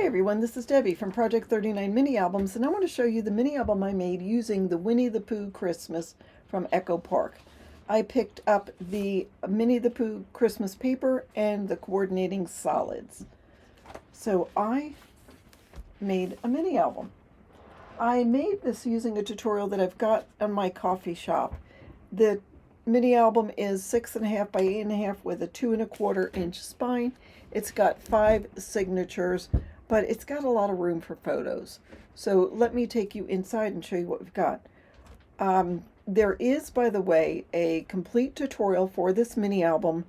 everyone, this is Debbie from Project 39 Mini Albums, and I want to show you the mini album I made using the Winnie the Pooh Christmas from Echo Park. I picked up the Winnie the Pooh Christmas paper and the coordinating solids. So I made a mini album. I made this using a tutorial that I've got on my coffee shop. The mini album is 6.5 by 8.5 with a 2.25 inch spine. It's got 5 signatures, but it's got a lot of room for photos. So let me take you inside and show you what we've got. There is, by the way, a complete tutorial for this mini album,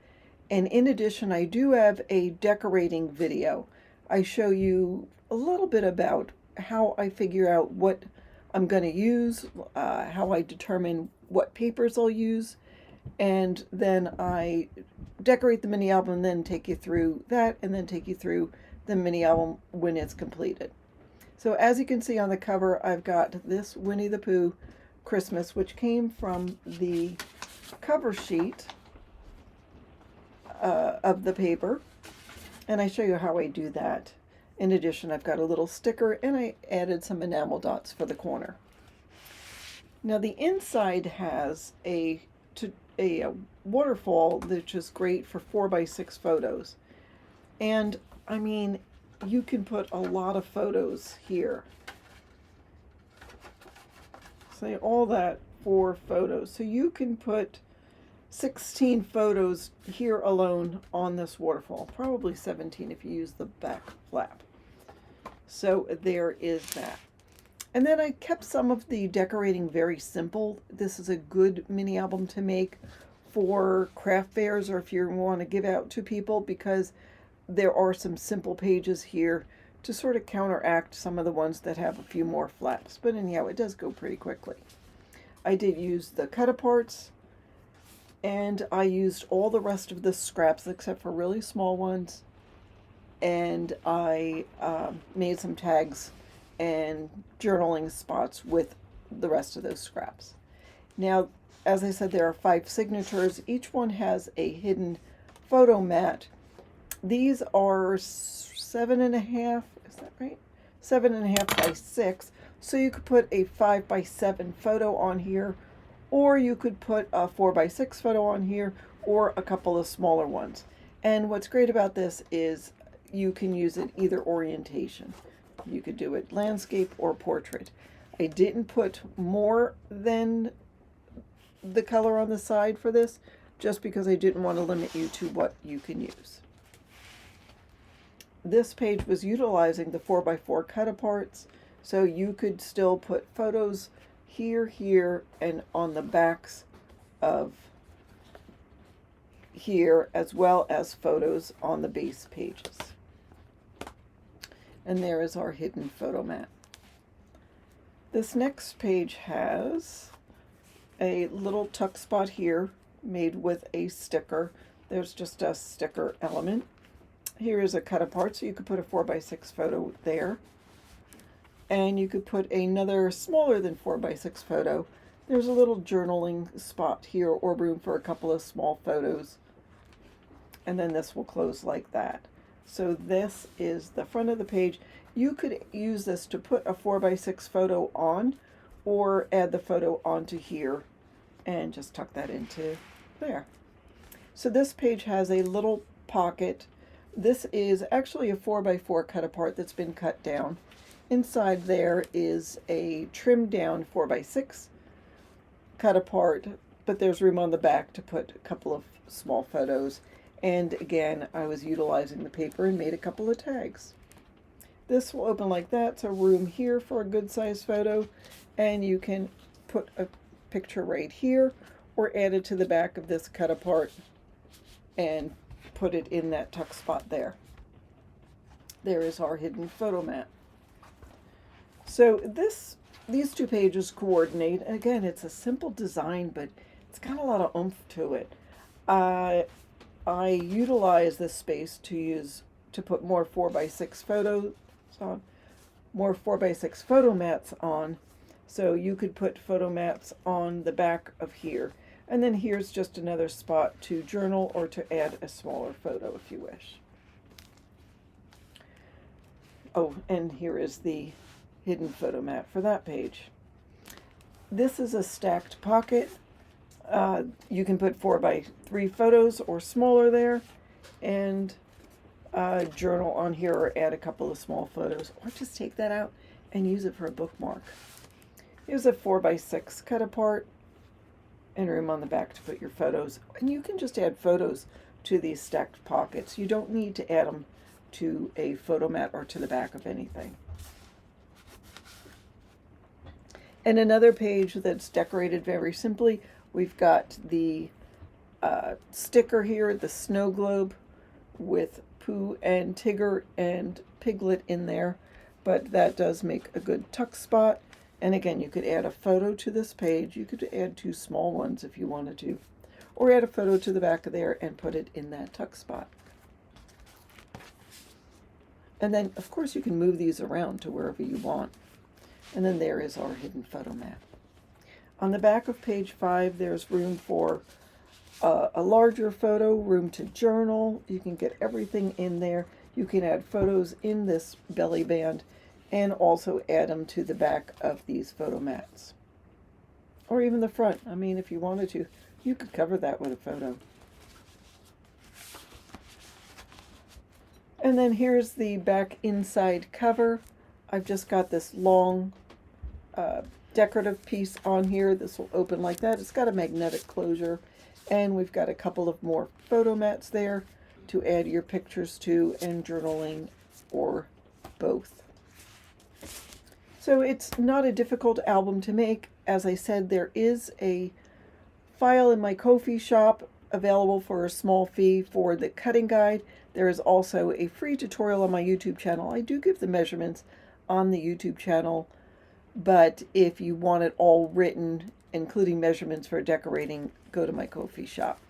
and in addition, I do have a decorating video. I show you a little bit about how I figure out what I'm going to use, how I determine what papers I'll use, and then I decorate the mini album and then take you through that, and then take you through the mini album when it's completed. So as you can see on the cover, I've got this Winnie the Pooh Christmas, which came from the cover sheet of the paper, and I show you how I do that. In addition, I've got a little sticker, and I added some enamel dots for the corner. Now the inside has a waterfall, which is great for 4x6 photos. And I mean, you can put a lot of photos here. Say all that for photos. So you can put 16 photos here alone on this waterfall. Probably 17 if you use the back flap. So there is that. And then I kept some of the decorating very simple. This is a good mini album to make for craft fairs or if you want to give out to people, because there are some simple pages here to sort of counteract some of the ones that have a few more flaps. But anyhow, it does go pretty quickly. I did use the cut-aparts, and I used all the rest of the scraps except for really small ones. And I made some tags and journaling spots with the rest of those scraps. Now, as I said, there are 5 signatures. Each one has a hidden photo mat. These are 7.5, is that right? 7.5 by 6. So you could put a 5 by 7 photo on here, or you could put a 4 by 6 photo on here, or a couple of smaller ones. And what's great about this is you can use it either orientation. You could do it landscape or portrait. I didn't put more than the color on the side for this, just because I didn't want to limit you to what you can use. This page was utilizing the 4x4 cut-aparts, so you could still put photos here, here, and on the backs of here, as well as photos on the base pages. And there is our hidden photo mat. This next page has a little tuck spot here made with a sticker. There's just a sticker element. Here is a cut apart, so you could put a 4x6 photo there. And you could put another smaller than 4x6 photo. There's a little journaling spot here, or room for a couple of small photos. And then this will close like that. So this is the front of the page. You could use this to put a 4x6 photo on, or add the photo onto here and just tuck that into there. So this page has a little pocket. This is actually a 4x4 cut apart that's been cut down. Inside there is a trimmed down 4x6 cut apart, but there's room on the back to put a couple of small photos. And again, I was utilizing the paper and made a couple of tags. This will open like that, so room here for a good size photo, and you can put a picture right here, or add it to the back of this cut apart and put it in that tuck spot there. There is our hidden photo mat. So these 2 pages coordinate. Again, it's a simple design, but it's got a lot of oomph to it. I utilize this space to put more 4x6 photos on, more 4x6 photo mats on, so you could put photo mats on the back of here. And then here's just another spot to journal or to add a smaller photo if you wish. Oh, and here is the hidden photo mat for that page. This is a stacked pocket. You can put 4x3 photos or smaller there, and a journal on here, or add a couple of small photos, or just take that out and use it for a bookmark. Here's a 4x6 cut apart, and room on the back to put your photos. And you can just add photos to these stacked pockets. You don't need to add them to a photo mat or to the back of anything. And another page that's decorated very simply, we've got the sticker here, the snow globe with Pooh and Tigger and Piglet in there, but that does make a good tuck spot. And again, you could add a photo to this page. You could add 2 small ones if you wanted to, or add a photo to the back of there and put it in that tuck spot. And then, of course, you can move these around to wherever you want. And then there is our hidden photo mat. On the back of page 5, there's room for a larger photo, room to journal. You can get everything in there. You can add photos in this belly band and also add them to the back of these photo mats. Or even the front. I mean, if you wanted to, you could cover that with a photo. And then here's the back inside cover. I've just got this long decorative piece on here. This will open like that. It's got a magnetic closure. And we've got a couple of more photo mats there to add your pictures to, and journaling, or both. So it's not a difficult album to make. As I said, there is a file in my Ko-fi shop available for a small fee for the cutting guide. There is also a free tutorial on my YouTube channel. I do give the measurements on the YouTube channel, but if you want it all written, including measurements for decorating, go to my Ko-fi shop.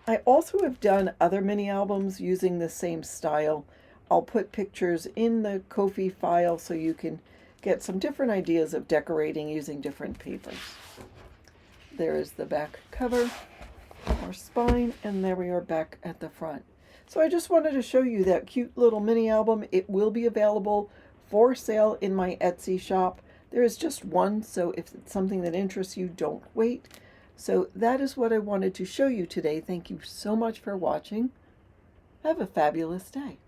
I also have done other mini albums using the same style. I'll put pictures in the Ko-fi file so you can get some different ideas of decorating using different papers. There is the back cover, our spine, and there we are back at the front. So I just wanted to show you that cute little mini album. It will be available for sale in my Etsy shop. There is just one, so if it's something that interests you, don't wait. So that is what I wanted to show you today. Thank you so much for watching. Have a fabulous day.